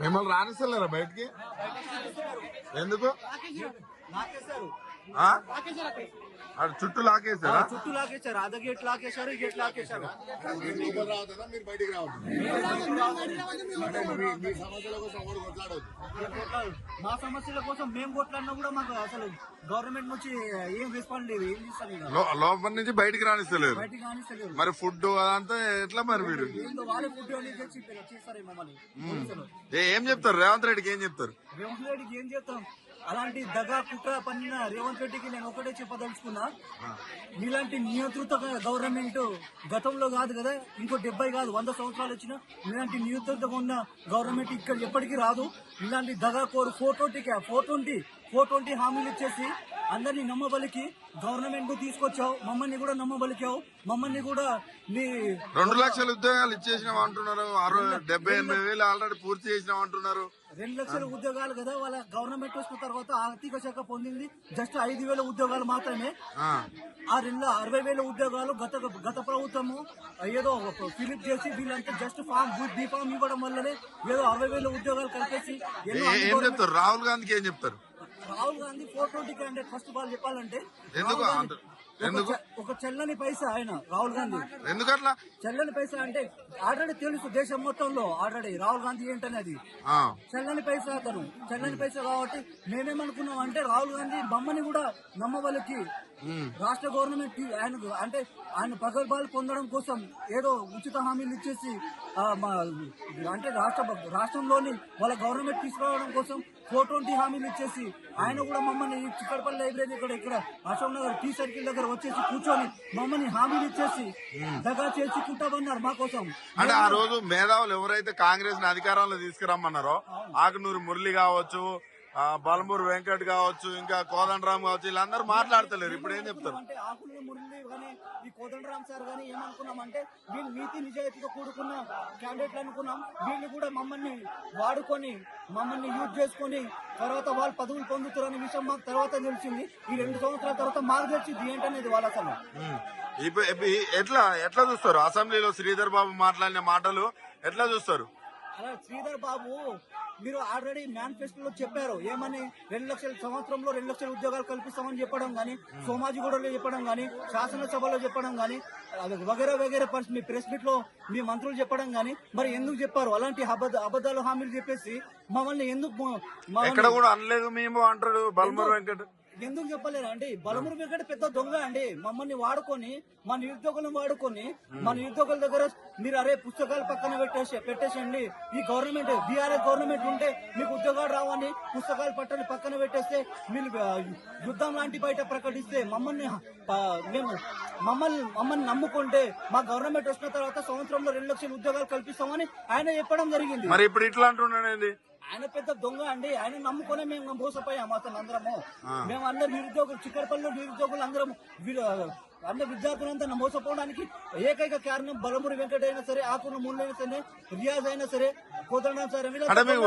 మిమ్మల్ని రానిస్తలేరా బయటికి? ఎందుకు? అటు చుట్టూ లాకేసారా? చుట్టూ లాకేశారు. అద గేట్ లాకేశారు, ఈ గేట్ లాకేశారు. మీరు బయటికి రావద్దు. మా సమస్యల కోసం మేము కొట్లాడినా కూడా మాకు అసలు గవర్నమెంట్ నుంచి ఏం రెస్పాండ్ లేదు. ఏం చేస్తాను లోపల నుంచి బయటికి రానిస్తలేరు. బయటికి రానిస్తలేరు. మరి ఫుడ్ అదంతా ఎట్లా మరి మీరు? వాళ్ళే ఫుడ్ అని చేస్తారు మమ్మల్ని. ఏం చెప్తారు రేవంత్ రెడ్డికి? ఏం చెప్తారు రేవంత్ రెడ్డికి? ఏం చేస్తాం? అలాంటి దగా కుట్ర పన్నిన రేవంత్ రెడ్డికి నేను ఒకటే చెప్పదలుచుకున్నా, ఇలాంటి నియంత్రిత గవర్నమెంట్ గతంలో కాదు కదా, ఇంకో 70 కాదు 100 సంవత్సరాలు వచ్చినా ఇలాంటి నియంత్రితగా ఉన్న గవర్నమెంట్ ఇక్కడ ఎప్పటికీ రాదు. ఇలాంటి దగా కోరు 420 హామీలు ఇచ్చేసి అందరినీ నమ్మబలికి గవర్నమెంట్ తీసుకొచ్చావు. మమ్మల్ని కూడా నమ్మబలికావు. మమ్మల్ని కూడా నీ 2 లక్షల ఉద్యోగాలు ఇచ్చేసినాం అంటున్నారు. 78,000 ఆల్రెడీ పూర్తి చేసినాం అంటున్నారు. 2 లక్షల ఉద్యోగాలు కదా వాళ్ళ గవర్నమెంట్ వచ్చిన తర్వాత ఆర్థిక శాఖ పొందింది జస్ట్ 5,000 ఉద్యోగాలు మాత్రమే. ఆ 60,000 ఉద్యోగాలు గత ప్రభుత్వము ఏదో ఫిలిప్ చేసి వీళ్ళంతా జస్ట్ బీ ఫామ్ ఇవ్వడం వల్లనే ఏదో 60,000 ఉద్యోగాలు కలిపేసి ఏం చెప్తారు? రాహుల్ గాంధీకి ఏం చెప్తారు? Rahul Gandhi 420 candidate. First of all చెప్పాలంటే ఎందుకు ఒక చెల్లని పైసా ఆయన రాహుల్ గాంధీ. ఎందుకట్లా చెల్లని పైసా అంటే ఆల్రెడీ తెలుసు దేశం మొత్తంలో ఆల్రెడీ రాహుల్ గాంధీ ఏంటనేది. చెల్లని పైసా అతను చెల్లని పైసా కాబట్టి మేమేమనుకున్నాం అంటే రాహుల్ గాంధీ బొమ్మని కూడా నమ్మవలకి రాష్ట్ర గవర్నమెంట్ ఆయన ప్రగల్భాలు పొందడం కోసం ఏదో ఉచిత హామీలు ఇచ్చేసి అంటే రాష్ట్రంలోని వాళ్ళ గవర్నమెంట్ తీసుకురావడం కోసం 420 హామీలు ఇచ్చేసి ఆయన కూడా మమ్మల్ని చిక్కడపల్లి లైబ్రరీ ఇక్కడ అశోక్ నగర్ టీ సర్కిల్ దగ్గర వచ్చేసి కూర్చొని మమ్మల్ని హామీలు ఇచ్చేసి దగా చేసుకుంటామన్నారు మా కోసం. అంటే ఆ రోజు మేధావులు ఎవరైతే కాంగ్రెస్ ని అధికారంలో తీసుకురమ్మన్నారో ఆకునూరు మురళి కావచ్చు, బలమూరు వెంకట్ కావచ్చు, ఇంకా కోదండరామ్ కావచ్చు, వీళ్ళందరూ మాట్లాడతలేరు. ఇప్పుడు ఏం చెప్తారు? అంటే ఆకునూరు మురళి కానీ ఈ కోదండరామ్ సార్ కానీ ఏమనుకున్నామంటే వీళ్ళు నీతి నిజాయితీగా కూడుకున్న క్యాండిడేట్లు అనుకున్నాం. వీళ్ళు కూడా మమ్మల్ని వాడుకొని మమ్మల్ని యూజ్ చేసుకుని తర్వాత వాళ్ళు పదవులు పొందుతారనే విషయం మాకు తర్వాత తెలిసింది. ఈ 2 సంవత్సరాల తర్వాత మాకు తెలిసింది ఏంటనేది వాళ్ళ అసలు. ఎట్లా చూస్తారు? అసెంబ్లీలో శ్రీధర్ బాబు మాట్లాడిన మాటలు ఎట్లా చూస్తారు? అలా శ్రీధర్ బాబు మీరు ఆల్రెడీ మేనిఫెస్టోలో చెప్పారు ఏమని 2 లక్షల సంవత్సరంలో 2 లక్షల ఉద్యోగాలు కల్పిస్తామని చెప్పడం గానీ, సోమాజిగూడలో చెప్పడం గానీ, శాసనసభలో చెప్పడం గానీ, వగేరా మీ ప్రెస్ మీట్ లో మీ మంత్రులు చెప్పడం గానీ, మరి ఎందుకు చెప్పారు అలాంటి అబద్దాలు హామీలు చెప్పేసి మమ్మల్ని ఎందుకు ఎక్కడ కూడా అనలేదు మేము అంటాడు బల్మూరు వెంకట్? ఎందుకు చెప్పలేరు అండి? బలమూరు వెంకట పెద్ద దొంగ అండి. మమ్మల్ని వాడుకొని మా నిరుద్యోగులను వాడుకొని మా నిరుద్యోగుల దగ్గర మీరు అరే పుస్తకాలు పక్కన పెట్టేసండి. ఈ గవర్నమెంట్ బీఆర్ఎస్ గవర్నమెంట్ ఉంటే మీకు ఉద్యోగాలు రావని పుస్తకాలు పక్కన పెట్టేస్తే మీరు యుద్ధం లాంటి బయట ప్రకటిస్తే మమ్మల్ని నమ్ముకుంటే మా గవర్నమెంట్ వచ్చిన తర్వాత సంవత్సరంలో 2 లక్షల ఉద్యోగాలు కల్పిస్తామని ఆయన చెప్పడం జరిగింది. మరి ఇప్పుడు ఇట్లా అంటున్నాడు. ఆయన పెద్ద దొంగ అండి. ఆయన నమ్ముకునే మేము మోసపోయాము అతను అందరము. మేము అందరు నిరుద్యోగులు చిక్కడపల్లిలో నిరుద్యోగులు అందరం అందరు విద్యార్థులంతా మోసపోవడానికి ఏకైక కారణం బలమూరి వెంకట అయినా సరే, ఆకుల ముళ్ళు అయినా సరే, రియాజ్ అయినా సరే, కోదండరామ్ సార్.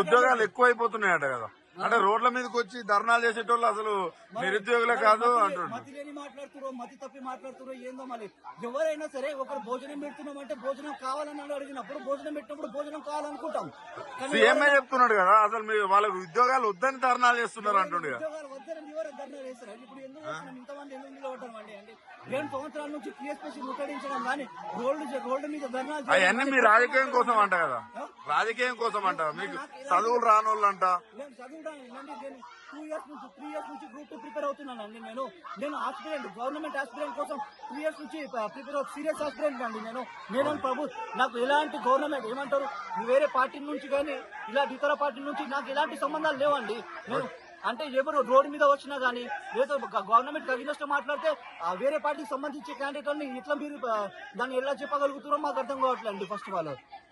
ఉద్యోగాలు ఎక్కువైపోతున్నాయట కదా, అంటే రోడ్ల మీదకి వచ్చి ధర్నాలు చేసేటోళ్ళు అసలు నిరుద్యోగులే కాదు అంటున్నారు. మతి లేని మాట్లాడుతురో, మతి తప్పి మాట్లాడుతురో ఏందో. మళ్ళీ ఎవరైనా సరే ఒకరు భోజనం పెడుతున్నామంటే భోజనం కావాలని అడిగినప్పుడు భోజనం పెట్టినప్పుడు భోజనం కావాలనుకుంటాం. సీఎంఏ చెప్తున్నాడు కదా అసలు వాళ్ళకి ఉద్యోగాలు వద్దని ధర్నాలు చేస్తున్నారు అంటుండే. ఉద్యోగాలు వద్దని ఎవరైనా ధర్నాలు చేస్తారు. ఇప్పుడు ఎందుకు ఇంతమంది ఎందుకు నిలబడటం అండి? 2 సంవత్సరాల నుంచి టీఎస్పీసీ ముట్టడించడం కానీ రోడ్డు మీద ధర్నాలు అవన్నీ మీ రాజకీయం కోసం అంట కదా, రాజకీయం కోసం అంట. మీకు చదువులు రానోళ్ళు అంట. చదువు 3 ఇయర్స్ నుంచి గ్రూప్ 2 ప్రిపేర్ అవుతున్నానండి. నేను ఆస్పిరెంట్, గవర్నమెంట్ ఆస్పిరెంట్ కోసం 3 ఇయర్స్ నుంచి ప్రిపేర్ సీరియస్ ఆస్పిరెంట్ అండి. నేను ప్రభు నాకు ఎలాంటి గవర్నమెంట్ ఏమంటారు వేరే పార్టీ నుంచి కానీ ఇలాంటి ఇతర పార్టీ నుంచి నాకు ఎలాంటి సంబంధాలు లేవండి. నేను అంటే ఎవరు రోడ్డు మీద వచ్చినా గానీ లేదా గవర్నమెంట్ అగెన్స్ట్ మాట్లాడితే వేరే పార్టీకి సంబంధించి క్యాండిడేట్ అని ఇట్లా మీరు దాన్ని ఎలా చెప్పగలుగుతారో మాకు అర్థం కావట్లేదు. First of all